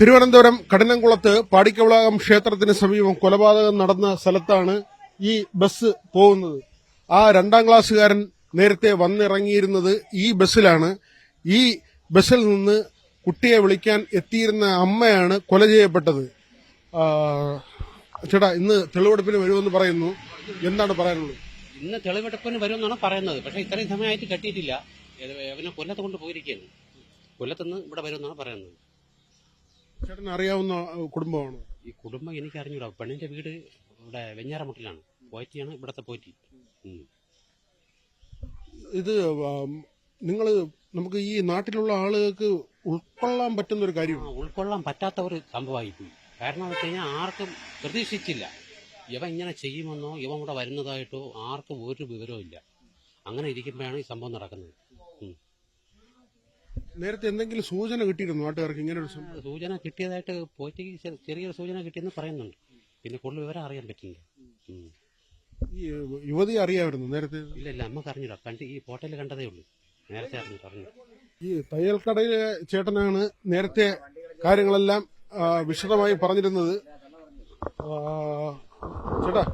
തിരുവനന്തപുരം കഠിനംകുളത്ത് പാടിക്കവളാകം ക്ഷേത്രത്തിന് സമീപം കൊലപാതകം നടന്ന സ്ഥലത്താണ് ഈ ബസ് പോകുന്നത്. ആ 2ാം ക്ലാസ്സുകാരൻ നേരത്തെ വന്നിറങ്ങിയിരുന്നത് ഈ ബസ്സിലാണ്. ഈ ബസ്സിൽ നിന്ന് കുട്ടിയെ വിളിക്കാൻ എത്തിയിരുന്ന അമ്മയാണ് കൊല ചെയ്യപ്പെട്ടത്. ചേട്ടാ, ഇന്ന് തെളിവെടുപ്പിന് വരുമെന്ന് പറയുന്നു, എന്താണ് പറയാനുള്ളത്? ഇന്ന് തെളിവെടുപ്പിന് വരുമെന്നാണ് പറയുന്നത്. പക്ഷേ ഇത്രയും സമയമായിട്ട് കെട്ടിയിട്ടില്ല. അവനെ കൊല്ലത്ത് കൊണ്ട് പോയിരിക്കുകയാണ്. കൊല്ലത്തുനിന്ന് ഇവിടെ വരുമെന്നാണ് പറയുന്നത്. ചേട്ടന് അറിയാവുന്ന കുടുംബമാണ് ഈ കുടുംബം എനിക്ക് അറിഞ്ഞൂടാ. പെണ്ണിന്റെ വീട് ഇവിടെ വെഞ്ഞാറമുട്ടിലാണ്. പോറ്റിയാണ് ഇവിടത്തെ പോറ്റി. ഇത് നമുക്ക് ഈ നാട്ടിലുള്ള ആളുകൾക്ക് ഉൾക്കൊള്ളാൻ പറ്റുന്ന ഒരു കാര്യമാണ്. ഉൾക്കൊള്ളാൻ പറ്റാത്ത ഒരു സംഭവമായി പോയി. കാരണം എന്ന് വെച്ച് കഴിഞ്ഞാൽ ആർക്കും പ്രതീക്ഷിച്ചില്ല ഇവ ഇങ്ങനെ ചെയ്യുമെന്നോ ഇവ ഇവിടെ വരുന്നതായിട്ടോ ആർക്കും ഒരു വിവരവും ഇല്ല. അങ്ങനെ ഇരിക്കുമ്പോഴാണ് ഈ സംഭവം നടക്കുന്നത്. നേരത്തെ എന്തെങ്കിലും സൂചന കിട്ടിയിരുന്നു നാട്ടുകാർക്ക്? ഇങ്ങനെ ഒരു സൂചന കിട്ടിയതായിട്ട് പോറ്റിക്ക് ചെറിയൊരു സൂചന കിട്ടിയെന്ന് പറയുന്നുണ്ട്. പിന്നെ കൂടുതൽ വിവരം അറിയാൻ പറ്റില്ല. ഈ യുവതിയെ അറിയാമായിരുന്നു നേരത്തെ? ഇല്ല, നമുക്ക് അറിഞ്ഞില്ല. കണ്ട് ഈ ഹോട്ടലിൽ കണ്ടതേ ഉള്ളൂ. നേരത്തെ അറിഞ്ഞു. ഈ തയ്യൽക്കടയിലെ ചേട്ടനാണ് നേരത്തെ കാര്യങ്ങളെല്ലാം വിശദമായി പറഞ്ഞിരുന്നത്. ചേട്ടാ,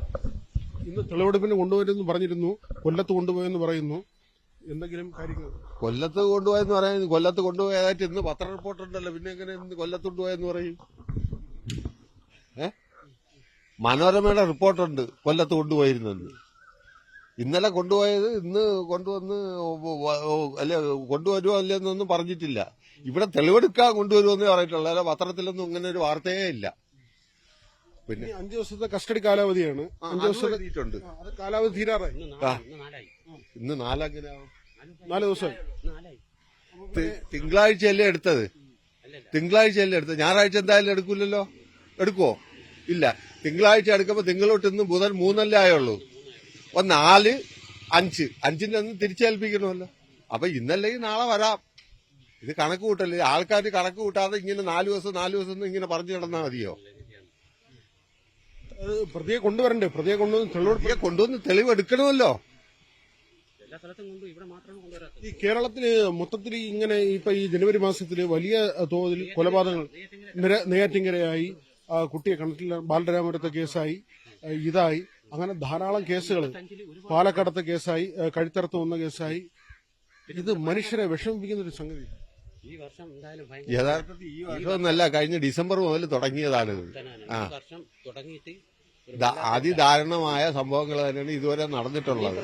ഇന്ന് തെളിവെടുപ്പിന് കൊണ്ടുവരുമെന്ന് പറഞ്ഞിരുന്നു, കൊല്ലത്ത് കൊണ്ടുപോയെന്ന് പറയുന്നു. എന്തെങ്കിലും കാര്യങ്ങൾ? കൊല്ലത്ത് കൊണ്ടുപോയെന്ന് പറയാൻ, കൊല്ലത്ത് കൊണ്ടുപോയതായിട്ട് ഇന്ന് പത്ര റിപ്പോർട്ടുണ്ടല്ലോ. പിന്നെ എങ്ങനെ ഇന്ന് കൊല്ലത്ത് കൊണ്ടുപോയെന്ന് പറയും? മനോരമയുടെ റിപ്പോർട്ടുണ്ട് കൊല്ലത്ത് കൊണ്ടുപോയിരുന്നെന്ന്. ഇന്നലെ കൊണ്ടുപോയത് ഇന്ന് കൊണ്ടുവന്ന് അല്ലെ കൊണ്ടുവരുമോ അല്ലെന്നൊന്നും പറഞ്ഞിട്ടില്ല. ഇവിടെ തെളിവെടുക്കാൻ കൊണ്ടുവരുമെന്നേ പറഞ്ഞിട്ടുള്ളൂ. അല്ല, പത്രത്തിലൊന്നും ഇങ്ങനെ ഒരു വാർത്തയേ ഇല്ല. പിന്നെ 5 ദിവസത്തെ കസ്റ്റഡി കാലാവധിയാണ്. 5 ദിവസത്തെ കാലാവധി തീരാറായി. ഇന്ന് 4 എങ്ങനെയാവും? 4 ദിവസമായി. തിങ്കളാഴ്ചയല്ലേ എടുത്തത്? ഞായറാഴ്ച എന്തായാലും എടുക്കൂലല്ലോ. എടുക്കുവോ? ഇല്ല. തിങ്കളാഴ്ച എടുക്കുമ്പോ തിങ്കളോട്ട് ഇന്ന് ബുധൻ 3 ആയുള്ളൂ. 4, 5 5ന്റെ അന്ന് തിരിച്ചേൽപ്പിക്കണമല്ലോ. അപ്പൊ ഇന്നല്ലെങ്കിൽ നാളെ വരാം. ഇത് കണക്ക് കൂട്ടല്ലേ? ആൾക്കാർ കണക്ക് കൂട്ടാതെ ഇങ്ങനെ 4 ദിവസം ഇങ്ങനെ പറഞ്ഞു കിടന്നാൽ മതിയോ? പ്രതിയെ കൊണ്ടുവരണ്ടേ? പ്രതിയെ കൊണ്ടുവന്ന് തെളിവെടുക്കണമല്ലോ. ഈ കേരളത്തില് മൊത്തത്തിൽ ഇങ്ങനെ ഇപ്പൊ ഈ ജനുവരി മാസത്തില് വലിയ തോതിൽ കൊലപാതകങ്ങൾ, നെയ്യാറ്റിൻകരയായി, കുട്ടിയെ കണ്ടിട്ടില്ല, ബാലരാമപുരത്തെ കേസായി, ഇതായി, അങ്ങനെ ധാരാളം കേസുകൾ, പാലക്കാടത്തെ കേസായി, കഴുത്തറത്ത് വന്ന കേസായി. ഇത് മനുഷ്യരെ വിഷമിപ്പിക്കുന്ന ഒരു സംഗതി. യഥാർത്ഥത്തിൽ ഈ വർഷമൊന്നല്ല, കഴിഞ്ഞ ഡിസംബർ മുതൽ തുടങ്ങിയതാണിത്. അതിദാരുണമായ സംഭവങ്ങൾ തന്നെയാണ് ഇതുവരെ നടന്നിട്ടുള്ളത്.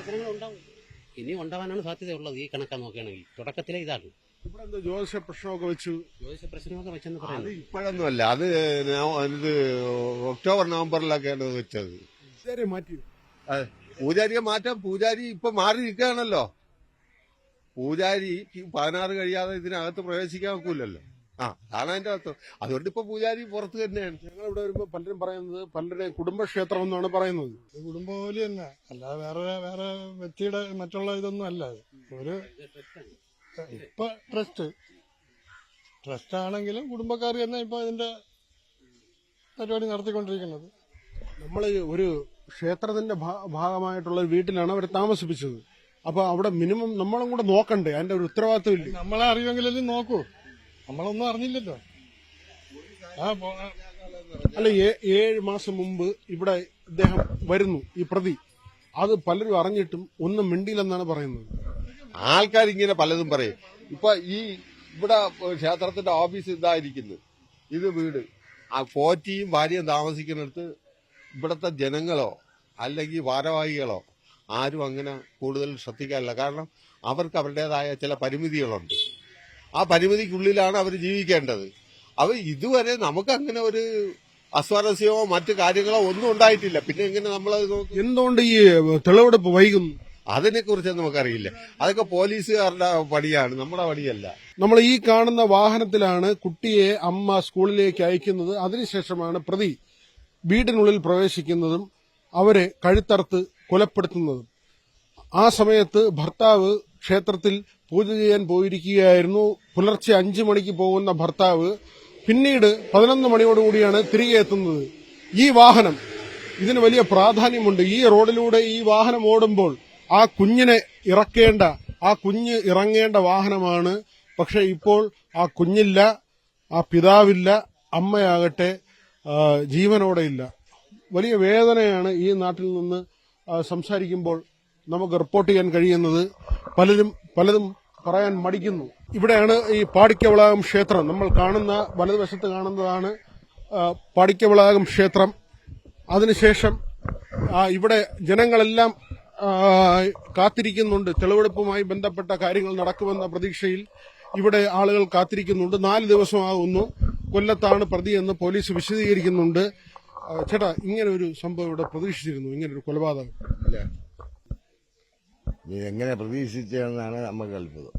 ഇനി ഉണ്ടാവാനാണ് സാധ്യതയുള്ളത്. ഈ കണക്കാൻ നോക്കുകയാണെങ്കിൽ തുടക്കത്തിലെ ഇതാണ്. ഇവിടെ ജ്യോതിഷ പ്രശ്നമൊക്കെ വെച്ചെന്ന് പറയുന്നത് ഇപ്പോഴൊന്നുമല്ല. ഇത് ഒക്ടോബർ നവംബറിലൊക്കെയാണ് വെച്ചത്. പൂജാരിയെ മാറ്റാം. പൂജാരി ഇപ്പൊ മാറി നിൽക്കുകയാണല്ലോ. പൂജാരി 16 കഴിയാതെ ഇതിനകത്ത് പ്രവേശിക്കാൻ ഒക്കില്ലല്ലോ. അതാണ് അതിന്റെ അകത്ത്. അതുകൊണ്ട് ഇപ്പൊ പൂജാരി പുറത്ത് തന്നെയാണ്. ഞങ്ങളിവിടെ വരുമ്പോ പലരും പറയുന്നത് പലരുടെയും കുടുംബക്ഷേത്രം എന്നാണ് പറയുന്നത്. കുടുംബം പോലെ തന്നെ, അല്ലാതെ വേറെ വ്യക്തിയുടെ മറ്റുള്ള ഇതൊന്നും അല്ല. ഒരു ഇപ്പൊ ട്രസ്റ്റ് ആണെങ്കിലും കുടുംബക്കാർ തന്നെ ഇപ്പൊ ഇതിന്റെ പരിപാടി നടത്തിക്കൊണ്ടിരിക്കുന്നത്. നമ്മള് ഒരു ക്ഷേത്രത്തിന്റെ ഭാഗമായിട്ടുള്ള വീട്ടിലാണ് അവരെ താമസിപ്പിച്ചത്. അപ്പൊ അവിടെ മിനിമം നമ്മളും കൂടെ നോക്കണ്ടേ? അതിന്റെ ഒരു ഉത്തരവാദിത്വം ഇല്ല. നമ്മളെ അറിയുമെങ്കിലല്ലേ നോക്കൂ. നമ്മളൊന്നും അറിഞ്ഞില്ലല്ലോ. അല്ല, 7 മാസം മുമ്പ് ഇവിടെ ഇദ്ദേഹം വരുന്നു, ഈ പ്രതി. അത് പലരും അറിഞ്ഞിട്ടും ഒന്നും മിണ്ടിയില്ലെന്നാണ് പറയുന്നത്. ആൾക്കാരിങ്ങനെ പലതും പറയും. ഇപ്പൊ ഇവിടെ ക്ഷേത്രത്തിന്റെ ഓഫീസ് ഇതായിരിക്കുന്നു, ഇത് വീട്. ആ പോറ്റിയും ഭാര്യയും താമസിക്കുന്നിടത്ത് ഇവിടത്തെ ജനങ്ങളോ അല്ലെങ്കിൽ ഭാരവാഹികളോ ആരും അങ്ങനെ കൂടുതൽ ശ്രദ്ധിക്കാറില്ല. കാരണം അവർക്ക് അവരുടേതായ ചില പരിമിതികളുണ്ട്. ആ പരിമിതിക്കുള്ളിലാണ് അവർ ജീവിക്കേണ്ടത്. അവ ഇതുവരെ നമുക്ക് അങ്ങനെ ഒരു അസ്വാരസ്യമോ മറ്റു കാര്യങ്ങളോ ഒന്നും ഉണ്ടായിട്ടില്ല. പിന്നെ എങ്ങനെ നമ്മളത് നോക്കും? എന്തുകൊണ്ട് ഈ തെളിവെടുപ്പ് വൈകുന്നു? അതിനെക്കുറിച്ച് നമുക്കറിയില്ല. അതൊക്കെ പോലീസുകാരുടെ പണിയാണ്, നമ്മുടെ പണിയല്ല. നമ്മൾ ഈ കാണുന്ന വാഹനത്തിലാണ് കുട്ടിയെ അമ്മ സ്കൂളിലേക്ക് അയക്കുന്നത്. അതിനുശേഷമാണ് പ്രതി വീടിനുള്ളിൽ പ്രവേശിക്കുന്നതും അവരെ കഴുത്തറുത്ത് കൊലപ്പെടുത്തുന്നതും. ആ സമയത്ത് ഭർത്താവ് ക്ഷേത്രത്തിൽ പൂജ ചെയ്യാൻ പോയിരിക്കുകയായിരുന്നു. പുലർച്ചെ 5 മണിക്ക് പോകുന്ന ഭർത്താവ് പിന്നീട് 11 മണിയോടുകൂടിയാണ് തിരികെ എത്തുന്നത്. ഈ വാഹനം, ഇതിന് വലിയ പ്രാധാന്യമുണ്ട്. ഈ റോഡിലൂടെ ഈ വാഹനം ഓടുമ്പോൾ ആ കുഞ്ഞിനെ കുഞ്ഞ് ഇറങ്ങേണ്ട വാഹനമാണ്. പക്ഷെ ഇപ്പോൾ ആ കുഞ്ഞില്ല, ആ പിതാവില്ല, അമ്മയാകട്ടെ ജീവനോടെ ഇല്ല. വലിയ വേദനയാണ് ഈ നാട്ടിൽ നിന്ന് സംസാരിക്കുമ്പോൾ നമുക്ക് റിപ്പോർട്ട് ചെയ്യാൻ കഴിയുന്നത്. പലതും പറയാൻ മടിക്കുന്നു. ഇവിടെയാണ് ഈ പാടിക്കവളാകം ക്ഷേത്രം. നമ്മൾ കാണുന്ന വലതുവശത്ത് കാണുന്നതാണ് പാടിക്കവളാകം ക്ഷേത്രം. അതിനുശേഷം ഇവിടെ ജനങ്ങളെല്ലാം കാത്തിരിക്കുന്നുണ്ട്. തെളിവെടുപ്പുമായി ബന്ധപ്പെട്ട കാര്യങ്ങൾ നടക്കുമെന്ന പ്രതീക്ഷയിൽ ഇവിടെ ആളുകൾ കാത്തിരിക്കുന്നുണ്ട്. 4 ദിവസമാകുന്നു കൊല്ലത്താണ് പ്രതിയെന്ന് പോലീസ് വിശദീകരിക്കുന്നുണ്ട്. ചേട്ടാ, ഇങ്ങനെ ഒരു സംഭവം ഇവിടെ പ്രതീക്ഷിച്ചിരുന്നു? ഇങ്ങനെ ഒരു കൊലപാതകം ഇല്ല. നീ എങ്ങനെ പ്രതീക്ഷിച്ചതെന്നാണ് നമുക്ക് അത്ഭുതം.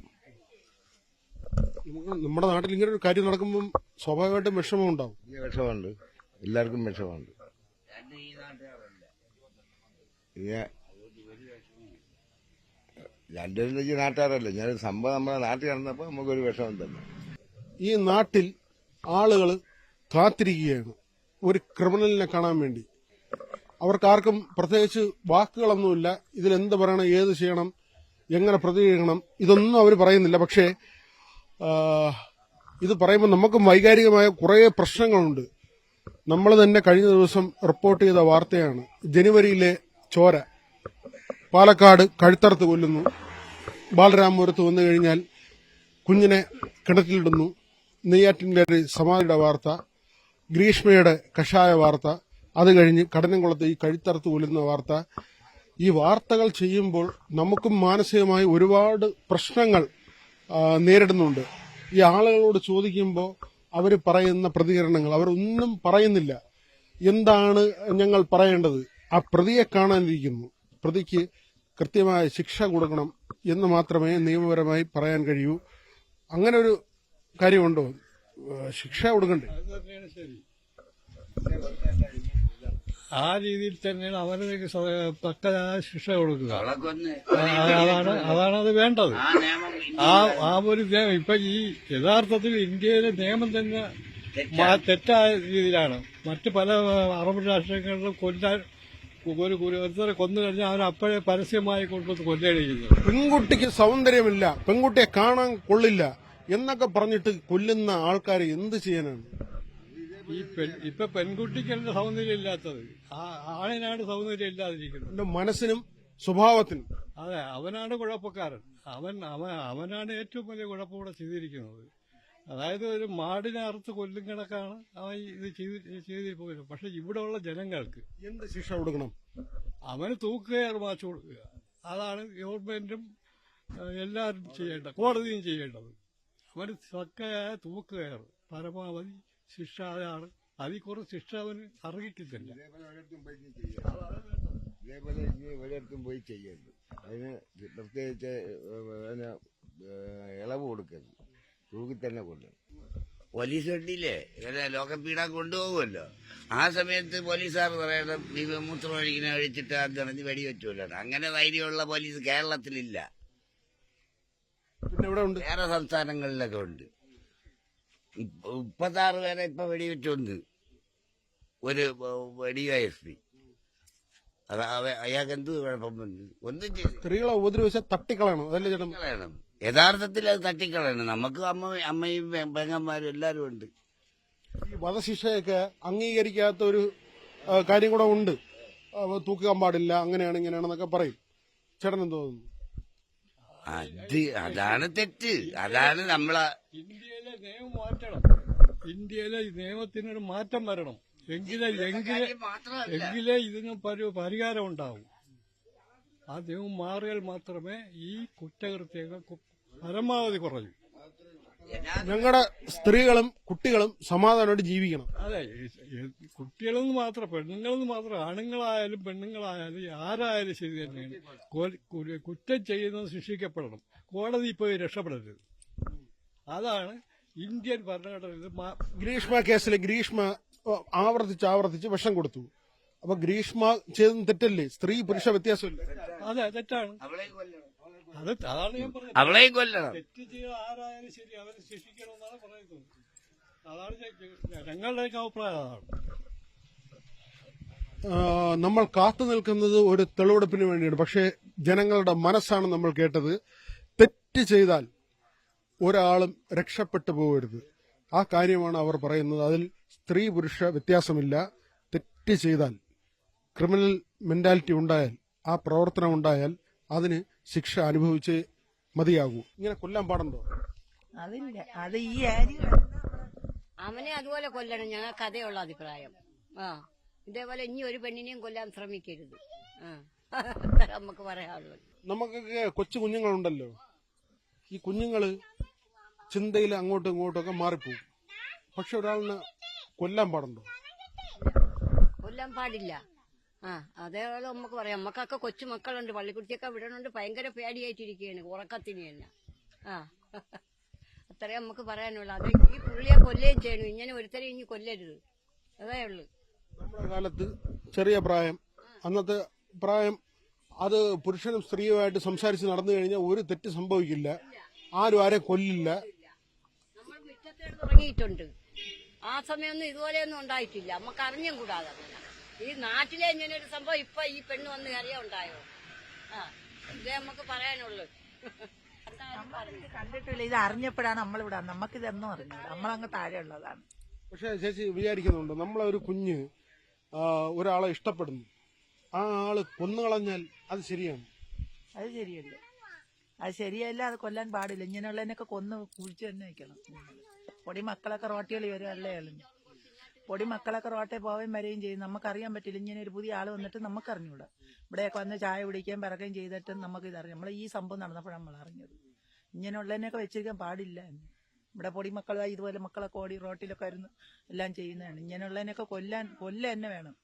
നമ്മുടെ നാട്ടിൽ ഇങ്ങനെ ഒരു കാര്യം നടക്കുമ്പോൾ സ്വാഭാവികമായിട്ടും വിഷമം ഉണ്ടാവും. വിഷമുണ്ട്, എല്ലാവർക്കും വിഷമുണ്ട്. രണ്ടുപേരും വെച്ച് നാട്ടുകാരല്ലേ, ഞാൻ സംഭവം നമ്മുടെ നാട്ടിൽ നടന്നപ്പോൾ നമുക്കൊരു വിഷമം തന്നെ. ഈ നാട്ടിൽ ആളുകൾ കാത്തിരിക്കുകയാണ് ഒരു ക്രിമിനലിനെ കാണാൻ വേണ്ടി. അവർക്കാർക്കും പ്രത്യേകിച്ച് വാക്കുകളൊന്നുമില്ല. ഇതിലെന്ത് പറയണം, ഏത് ചെയ്യണം, എങ്ങനെ പ്രതികരിക്കണം, ഇതൊന്നും അവർ പറയുന്നില്ല. പക്ഷേ ഇത് പറയുമ്പോൾ നമുക്കും വൈകാരികമായ കുറേ പ്രശ്നങ്ങളുണ്ട്. നമ്മൾ തന്നെ കഴിഞ്ഞ ദിവസം റിപ്പോർട്ട് ചെയ്ത വാർത്തയാണ് ജനുവരിയിലെ ചോര. പാലക്കാട് കഴുത്തറുത്ത് കൊല്ലുന്നു. ബാലരാമപുരത്ത് വന്നു കഴിഞ്ഞാൽ കുഞ്ഞിനെ കിണറ്റിലിടുന്നു. നെയ്യാറ്റിൻകര സമാധിയുടെ വാർത്ത, ഗ്രീഷ്മയുടെ കഷായ വാർത്ത, അത് കഴിഞ്ഞ് കടനംകുളത്ത് ഈ കഴുത്തറുത്ത് കൊല്ലുന്ന വാർത്ത. ഈ വാർത്തകൾ ചെയ്യുമ്പോൾ നമുക്കും മാനസികമായി ഒരുപാട് പ്രശ്നങ്ങൾ നേരിടുന്നുണ്ട്. ഈ ആളുകളോട് ചോദിക്കുമ്പോൾ അവർ പറയുന്ന പ്രതികരണങ്ങൾ, അവരൊന്നും പറയുന്നില്ല. എന്താണ് ഞങ്ങൾ പറയേണ്ടത്? ആ പ്രതിയെ കാണാനിരിക്കുന്നു, പ്രതിക്ക് കൃത്യമായ ശിക്ഷ കൊടുക്കണം എന്ന് മാത്രമേ നിയമപരമായി പറയാൻ കഴിയൂ. അങ്ങനെ ഒരു കാര്യമുണ്ടോ? ശിക്ഷ കൊടുക്കണ്ടേ? ആ രീതിയിൽ തന്നെയാണ് അവരുടെ തക്കതായ ശിക്ഷ കൊടുക്കുക. അതാണ് അത് വേണ്ടത്. ആ ഒരു നിയമം ഇപ്പൊ ഈ യഥാർത്ഥത്തിൽ ഇന്ത്യയിലെ നിയമം തന്നെ തെറ്റായ രീതിയിലാണ്. മറ്റ് പല അറബ് രാഷ്ട്രങ്ങളിലും കൊല്ലാൻ ഒരുത്തരെ കൊന്നു കഴിഞ്ഞാൽ അവൻ അപ്പോഴേ പരസ്യമായി കൊണ്ടുവന്ന് കൊല്ലുകയാണ് ചെയ്യുന്നത്. പെൺകുട്ടിക്ക് സൗന്ദര്യമില്ല, പെൺകുട്ടിയെ കാണാൻ കൊള്ളില്ല എന്നൊക്കെ പറഞ്ഞിട്ട് കൊല്ലുന്ന ആൾക്കാരെ എന്ത് ചെയ്യാനാണ്? ഇപ്പൊ പെൺകുട്ടിക്കല്ല സൗന്ദര്യം ഇല്ലാത്തത്, ആണിനാണ് സൗന്ദര്യം ഇല്ലാതിരിക്കുന്നത്. മനസ്സിനും സ്വഭാവത്തിനും. അതെ, അവനാണ് കുഴപ്പക്കാരൻ. അവനാണ് ഏറ്റവും വലിയ കുഴപ്പം ഇവിടെ ചെയ്തിരിക്കുന്നത്. അതായത് ഒരു മാടിനെ അറുത്ത് കൊല്ലും കണക്കാണ് അവൻ ഇത് ചെയ്തിരിക്കുന്നത്. പക്ഷെ ഇവിടെയുള്ള ജനങ്ങൾക്ക് എന്ത് ശിക്ഷ കൊടുക്കണം? അവന് തൂക്കുകയർ മാച്ചു കൊടുക്കുക. അതാണ് ഗവൺമെന്റും എല്ലാവരും ചെയ്യേണ്ടത്, കോടതിയും ചെയ്യേണ്ടത്. അവന് തക്കയായ തൂക്കുകയർ പരമാവധി ശിക്ഷ അതാണ്. അതിൽ കുറച്ച് ശിക്ഷ അവന് അർഹിക്കുന്നില്ല. ഇതേപോലെ ഒരിടത്തും പോയി ചെയ്യരുത്. അതിന് പ്രത്യേകിച്ച് ഇളവ് കൊടുക്കരുത്, തൂക്കി തന്നെ കൊല്ലും. പോലീസ് കണ്ടില്ലേ ഇവരെ ലോക്കപ്പീടാൻ കൊണ്ടുപോകുമല്ലോ. ആ സമയത്ത് പോലീസുകാർ പറയണം മൂത്രം ഒഴിക്കുന്ന ഒഴിച്ചിട്ട് അത് വെടിവെച്ചല്ലോ. അങ്ങനെ ധൈര്യമുള്ള പോലീസ് കേരളത്തിലില്ല. പിന്നെ ഇവിടെ ഉണ്ട്, വേറെ സംസ്ഥാനങ്ങളിലൊക്കെ ഉണ്ട്. 36 പേരെ ഇപ്പൊ വെടിവെച്ചൊന്ന് ഒരു ഡിവൈഎസ്പി. അത് അയാൾക്ക് എന്ത് കുഴപ്പം വന്നു? ഒന്നും ചെയ്തു. സ്ത്രീകളെ ഉപദ്രവിച്ചാൽ തട്ടിക്കളയണം, അതല്ലേ ചേട്ടൻ? കളയണം, യഥാർത്ഥത്തിൽ അത് തട്ടിക്കളയണം. നമുക്ക് അമ്മയും പെങ്ങന്മാരും എല്ലാരും ഉണ്ട്. ഈ വധശിക്ഷയൊക്കെ അംഗീകരിക്കാത്ത ഒരു കാര്യം കൂടെ ഉണ്ട്. തൂക്കാൻ പാടില്ല, അങ്ങനെയാണ് ഇങ്ങനെയാണെന്നൊക്കെ പറയും. ചേട്ടൻ എന്തോ തോന്നുന്നു? അതാണ് തെറ്റ്. അതാണ് നമ്മളെ ഇന്ത്യയിലെ നിയമം മാറ്റണം. ഇന്ത്യയിലെ നിയമത്തിനൊരു മാറ്റം വരണം. എങ്കിലേ ഇതിന് പരിഹാരം ഉണ്ടാവും. ആ നിയമം മാറിയാൽ മാത്രമേ ഈ കുറ്റകൃത്യങ്ങൾ പരമാവധി കുറയൂ. ഞങ്ങളുടെ സ്ത്രീകളും കുട്ടികളും സമാധാനമായിട്ട് ജീവിക്കണം. അതെ, കുട്ടികളെന്ന് മാത്രം, പെണ്ണുങ്ങളെന്ന് മാത്രം, ആണുങ്ങളായാലും പെണ്ണുങ്ങളായാലും ആരായാലും ശരി തന്നെയാണ്. കുറ്റം ചെയ്യുന്നത് ശിക്ഷിക്കപ്പെടണം, കോടതി പോയി രക്ഷപ്പെടരുത്. അതാണ് ഇന്ത്യൻ ഭരണഘടനയിൽ. ഗ്രീഷ്മ കേസിൽ ഗ്രീഷ്മ ആവർത്തിച്ച് വിഷം കൊടുത്തു. അപ്പൊ ഗ്രീഷ്മ ചെയ്തത് തെറ്റല്ലേ? സ്ത്രീ പുരുഷ വ്യത്യാസമില്ല. അതെ, തെറ്റാണ്. അതാണ് ഞാൻ പറഞ്ഞത്. അവളെയും കൊല്ലണം. തെറ്റ് ചെയ്ത ആരായാലും ശരി അവരെ ശിക്ഷിക്കണമെന്നാണ് പറയുന്നത്. അതാണ് ഞങ്ങളുടെയൊക്കെ അഭിപ്രായം. അതാണ് നമ്മൾ കാത്തു നിൽക്കുന്നത് ഒരു തെളിവെടുപ്പിന് വേണ്ടിയാണ്. പക്ഷേ ജനങ്ങളുടെ മനസ്സാണ് നമ്മൾ കേട്ടത്. തെറ്റ് ചെയ്താൽ ഒരാളും രക്ഷപ്പെട്ടു പോകരുത്. ആ കാര്യമാണ് അവർ പറയുന്നത്. അതിൽ സ്ത്രീ പുരുഷ വ്യത്യാസമില്ല. തെറ്റ് ചെയ്താൽ, ക്രിമിനൽ മെന്റാലിറ്റി ഉണ്ടായാൽ, ആ പ്രവർത്തനം ഉണ്ടായാൽ അതിന് ശിക്ഷ അനുഭവിച്ചേ മതിയാകൂ. ഇങ്ങനെ കൊല്ലാൻ പാടുണ്ടോ? അതില്ല, അത് ഈ ഏരിയ അവനെ അതുപോലെ കൊല്ലണം. ഞങ്ങൾക്ക് അതേയുള്ള അഭിപ്രായം. ഇതേപോലെ ഇനി ഒരു പെണ്ണിനെയും കൊല്ലാൻ ശ്രമിക്കരുത്. നമുക്ക് പറയാനുള്ളത്. നമുക്കൊക്കെ കൊച്ചു കുഞ്ഞുങ്ങളുണ്ടല്ലോ, ഈ കുഞ്ഞുങ്ങള് ചിന്തയിൽ അങ്ങോട്ടും ഇങ്ങോട്ടും ഒക്കെ മാറിപ്പോകും. പക്ഷെ ഒരാളിനെ കൊല്ലാൻ പാടുണ്ടോ? കൊല്ലാൻ പാടില്ല. അതേപോലെ നമുക്ക് പറയാം. നമുക്കൊക്കെ കൊച്ചു മക്കളുണ്ട്, പള്ളിക്കുട്ടിയൊക്കെ വിടണുണ്ട്. ഭയങ്കര പേടിയായിട്ടിരിക്കുകയാണ് ഉറക്കത്തിന് തന്നെ. അത്രേ നമുക്ക് പറയാനുള്ളൂ. അത് ഈ പുള്ളിയെ കൊല്ലുകയും ചെയ്യണം. ഇങ്ങനെ ഒരുത്തരെ ഇനി കൊല്ലരുത്. അതേ ഉള്ളു. നമ്മുടെ കാലത്ത് ചെറിയ പ്രായം, അന്നത്തെ പ്രായം, അത് പുരുഷനും സ്ത്രീയുമായിട്ട് സംസാരിച്ച് നടന്നു കഴിഞ്ഞാൽ ഒരു തെറ്റ് സംഭവിക്കില്ല, ആരും ആരെ കൊല്ലില്ല. നമ്മൾ മുറ്റത്തേട് തുടങ്ങിയിട്ടുണ്ട്. ആ സമയമൊന്നും ഇതുപോലെയൊന്നും ഉണ്ടായിട്ടില്ല. നമുക്ക് അറിഞ്ഞും കൂടാതെ. ഈ നാട്ടിലെ ഇങ്ങനെ ഒരു സംഭവം ഇപ്പൊ ഈ പെണ്ണ് വന്ന് കറിയാ ഉണ്ടായോ? ഇതേ നമുക്ക് പറയാനുള്ളൂ. കണ്ടിട്ടില്ല, ഇത് അറിഞ്ഞപ്പോഴാണ് നമ്മളിവിടെ. നമുക്കിതൊന്നും അറിഞ്ഞില്ല, നമ്മളങ്ങ് താഴെ ഉള്ളതാണ്. പക്ഷെ ചേച്ചി വിചാരിക്കുന്നുണ്ട്, നമ്മളൊരു കുഞ്ഞ് ഒരാളെ ഇഷ്ടപ്പെടുന്നു, ആ ആള് കൊന്നുകളഞ്ഞാൽ അത് ശരിയാണ്? അത് ശരിയല്ല, അത് ശരിയല്ല. അത് കൊല്ലാൻ പാടില്ല. ഇങ്ങനെയുള്ളതിനൊക്കെ കൊന്ന് കുഴിച്ച് തന്നെ വയ്ക്കണം. പൊടി മക്കളൊക്കെ റോട്ടികൾ വരും, അല്ലേ? പൊടി മക്കളൊക്കെ റോട്ടിൽ പോവുകയും വരികയും ചെയ്യും. നമുക്കറിയാൻ പറ്റില്ല. ഇങ്ങനെ ഒരു പുതിയ ആള് വന്നിട്ട് നമുക്കറിഞ്ഞൂടാ. ഇവിടെയൊക്കെ വന്ന് ചായ കുടിക്കുകയും പിറക്കുകയും ചെയ്തിട്ടും നമുക്കിതറിയാം. നമ്മൾ ഈ സംഭവം നടന്നപ്പോഴാണ് നമ്മൾ അറിഞ്ഞത്. ഇങ്ങനെയുള്ളതിനൊക്കെ വെച്ചിരിക്കാൻ പാടില്ല. ഇവിടെ പൊടി മക്കളായി ഇതുപോലെ മക്കളൊക്കെ ഓടി റോട്ടിലൊക്കെ വരുന്നു എല്ലാം ചെയ്യുന്നതാണ്. ഇങ്ങനെയുള്ളതിനൊക്കെ കൊല്ല തന്നെ വേണം.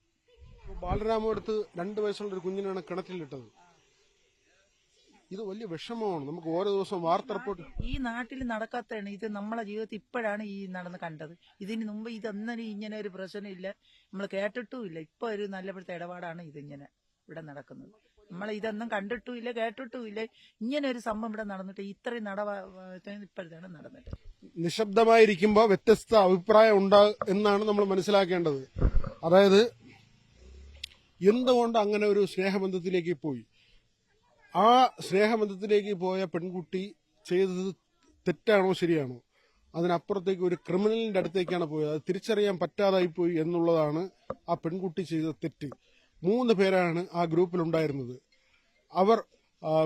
ബാലരാമ അടുത്ത് 2 വയസ്സുള്ള ഒരു കുഞ്ഞിനാണ് കിണറ്റിലിട്ടത്. ഇത് വലിയ വിഷമമാണ്. നമുക്ക് ഓരോ ദിവസം വാർത്ത റിപ്പോർട്ട് ഈ നാട്ടിൽ നടക്കാത്തതാണ്. ഇത് നമ്മളെ ജീവിതത്തിൽ ഇപ്പോഴാണ് ഈ നടന്ന് കണ്ടത്. ഇതിന് മുമ്പ് ഇതൊന്നും ഇങ്ങനെ ഒരു പ്രശ്നമില്ല, നമ്മൾ കേട്ടിട്ടുമില്ല. ഇപ്പൊ ഒരു നല്ലപ്പോഴത്തെ ഇടപാടാണ് ഇതിങ്ങനെ ഇവിടെ നടക്കുന്നത്. നമ്മൾ ഇതൊന്നും കണ്ടിട്ടുമില്ല, കേട്ടിട്ടുമില്ല. ഇങ്ങനെ ഒരു സംഭവം ഇവിടെ നടന്നിട്ട് ഇത്രയും ഇപ്പോഴത്താണ് നടന്നിട്ട്. നിശബ്ദമായിരിക്കുമ്പോ വ്യത്യസ്ത അഭിപ്രായം ഉണ്ടാകും എന്നാണ് നമ്മൾ മനസ്സിലാക്കേണ്ടത്. അതായത് എന്തുകൊണ്ട് അങ്ങനെ ഒരു സ്നേഹബന്ധത്തിലേക്ക് പോയി, ആ സ്നേഹബന്ധത്തിലേക്ക് പോയ പെൺകുട്ടി ചെയ്തത് തെറ്റാണോ ശരിയാണോ, അതിനപ്പുറത്തേക്ക് ഒരു ക്രിമിനലിന്റെ അടുത്തേക്കാണ് പോയത്. അത് തിരിച്ചറിയാൻ പറ്റാതായി പോയി എന്നുള്ളതാണ് ആ പെൺകുട്ടി ചെയ്ത തെറ്റ്. 3 പേരാണ് ആ ഗ്രൂപ്പിലുണ്ടായിരുന്നത്. അവർ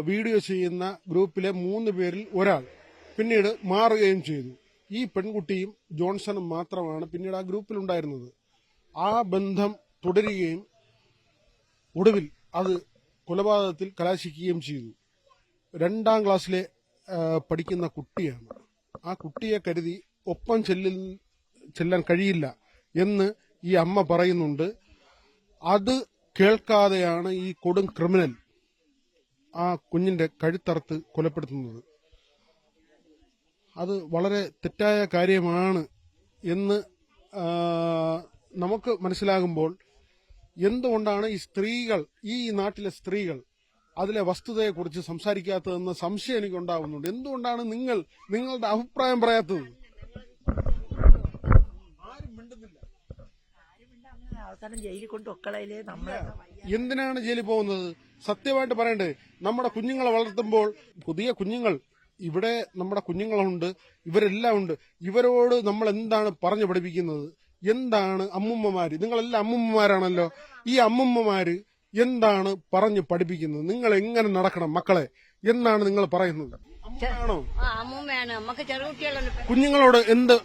വീഡിയോ ചെയ്യുന്ന ഗ്രൂപ്പിലെ 3 പേരിൽ ഒരാൾ പിന്നീട് മാറുകയും ചെയ്തു. ഈ പെൺകുട്ടിയും ജോൺസണും മാത്രമാണ് പിന്നീട് ആ ഗ്രൂപ്പിലുണ്ടായിരുന്നത്. ആ ബന്ധം തുടരുകയും ഒടുവിൽ അത് കൊലപാതകത്തിൽ കലാശിക്കുകയും ചെയ്തു. 2ാം ക്ലാസ്സിലെ പഠിക്കുന്ന കുട്ടിയാണ്. ആ കുട്ടിയെ കരുതി ഒപ്പം ചെല്ലാൻ കഴിയില്ല എന്ന് ഈ അമ്മ പറയുന്നുണ്ട്. അത് കേൾക്കാതെയാണ് ഈ കൊടും ക്രിമിനൽ ആ കുഞ്ഞിന്റെ കഴുത്തറുത്ത് കൊലപ്പെടുത്തുന്നത്. അത് വളരെ തെറ്റായ കാര്യമാണ് എന്ന് നമുക്ക് മനസ്സിലാകുമ്പോൾ എന്തുകൊണ്ടാണ് ഈ സ്ത്രീകൾ, ഈ നാട്ടിലെ സ്ത്രീകൾ അതിലെ വസ്തുതയെക്കുറിച്ച് സംസാരിക്കാത്തതെന്ന് സംശയം എനിക്കുണ്ടാകുന്നുണ്ട്. എന്തുകൊണ്ടാണ് നിങ്ങളുടെ അഭിപ്രായം പറയാത്തത്? അവസാനം ജയിലിൽ കൊണ്ട് ഒക്കളയില് എന്തിനാണ് ജയിലിൽ പോകുന്നത്? സത്യമായിട്ട് പറയണ്ടേ? നമ്മുടെ കുഞ്ഞുങ്ങളെ വളർത്തുമ്പോൾ പുതിയ കുഞ്ഞുങ്ങൾ ഇവിടെ നമ്മുടെ കുഞ്ഞുങ്ങളുണ്ട്, ഇവരെല്ലാം ഉണ്ട്. ഇവരോട് നമ്മൾ എന്താണ് പറഞ്ഞു പഠിപ്പിക്കുന്നത്? എന്താണ് അമ്മുമ്മമാര്? നിങ്ങളെല്ലാം അമ്മുമ്മമാരാണല്ലോ. ഈ അമ്മുമ്മമാര് എന്താണ് പറഞ്ഞു പഠിപ്പിക്കുന്നത്? നിങ്ങൾ എങ്ങനെ നടക്കണം മക്കളെ എന്നാണ് നിങ്ങൾ പറയുന്നത്? ആണോ? അമ്മൂമ്മയാണ്. നമുക്ക് ചെറുകുട്ടികളുണ്ട്. കുഞ്ഞുങ്ങളോട് എന്ത്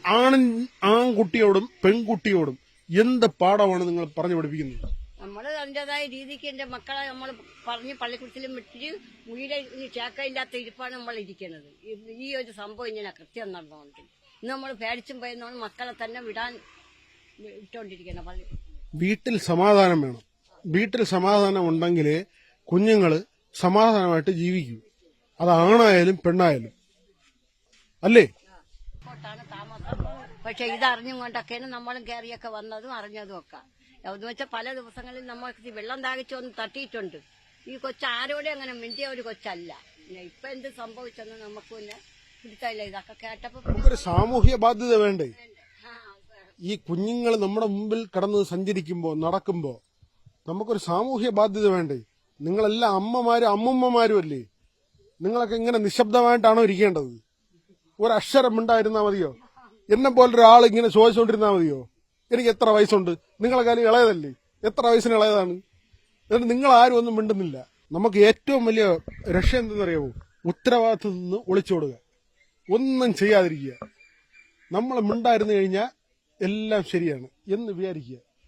ആൺകുട്ടിയോടും പെൺകുട്ടിയോടും എന്ത് പാഠമാണ് നിങ്ങൾ പറഞ്ഞു പഠിപ്പിക്കുന്നത്? നമ്മള് അതിൻ്റെതായ രീതിക്ക് എന്റെ മക്കളെ നമ്മൾ പറഞ്ഞ് പള്ളിക്കുടത്തിലും വിട്ടിട്ട് വീട് ചാക്കയില്ലാത്ത ഇരിപ്പാണ് നമ്മൾ ഇരിക്കുന്നത്. ഈ ഒരു സംഭവം ഇങ്ങനെ കൃത്യം നടന്നുകൊണ്ട് ഇന്ന് നമ്മൾ പേടിച്ചും പോയെന്നാണ് മക്കളെ തന്നെ വിടാൻ ഇട്ടോണ്ടിരിക്കുന്നത്. പള്ളി വീട്ടിൽ സമാധാനം വേണം. വീട്ടിൽ സമാധാനം ഉണ്ടെങ്കിലേ കുഞ്ഞുങ്ങള് സമാധാനമായിട്ട് ജീവിക്കൂ. അത് ആണായാലും പെണ്ണായാലും, അല്ലേ? താമസം. പക്ഷെ ഇതറിഞ്ഞും കൊണ്ടൊക്കെയാണ് നമ്മളും കയറിയൊക്കെ വന്നതും അറിഞ്ഞതും ഒക്കെ. എന്ന് വെച്ചാൽ പല ദിവസങ്ങളിൽ നമ്മൾക്ക് വെള്ളം ദാഹിച്ച് ഒന്ന് തട്ടിയിട്ടുണ്ട്. ഈ കൊച്ചു ആരോടെ അങ്ങനെ മിണ്ടിയ ഒരു കൊച്ചല്ല. പിന്നെ ഇപ്പൊ എന്ത് സംഭവിച്ചെന്ന് നമുക്ക് പിന്നെ പിടിച്ചില്ല. ഇതൊക്കെ കേട്ടപ്പോ നമുക്കൊരു സാമൂഹ്യ ബാധ്യത വേണ്ടേ? ഈ കുഞ്ഞുങ്ങൾ നമ്മുടെ മുമ്പിൽ കടന്ന് സഞ്ചരിക്കുമ്പോ നടക്കുമ്പോ നമുക്കൊരു സാമൂഹ്യ ബാധ്യത വേണ്ടേ? നിങ്ങളെല്ലാം അമ്മമാരും അമ്മുമ്മമാരും അല്ലേ? നിങ്ങളൊക്കെ ഇങ്ങനെ നിശബ്ദമായിട്ടാണോ ഇരിക്കേണ്ടത്? ഒരക്ഷരം ഉണ്ടായിരുന്നാ മതിയോ? എന്നെ പോലൊരാൾ ഇങ്ങനെ ചോദിച്ചുകൊണ്ടിരുന്നാ മതിയോ? എനിക്ക് എത്ര വയസ്സുണ്ട്, നിങ്ങളെക്കാളും ഇളയതല്ലേ, എത്ര വയസ്സിന് ഇളയതാണ്, എന്നിട്ട് നിങ്ങൾ ആരും ഒന്നും മിണ്ടുന്നില്ല. നമുക്ക് ഏറ്റവും വലിയ രക്ഷ എന്തെന്നറിയാമോ? ഉത്തരവാദിത്തത്തിൽ നിന്ന് ഒളിച്ചോടുക, ഒന്നും ചെയ്യാതിരിക്കുക. നമ്മൾ മിണ്ടായിരുന്നു കഴിഞ്ഞാൽ എല്ലാം ശരിയാണ് എന്ന് വിചാരിക്കുക.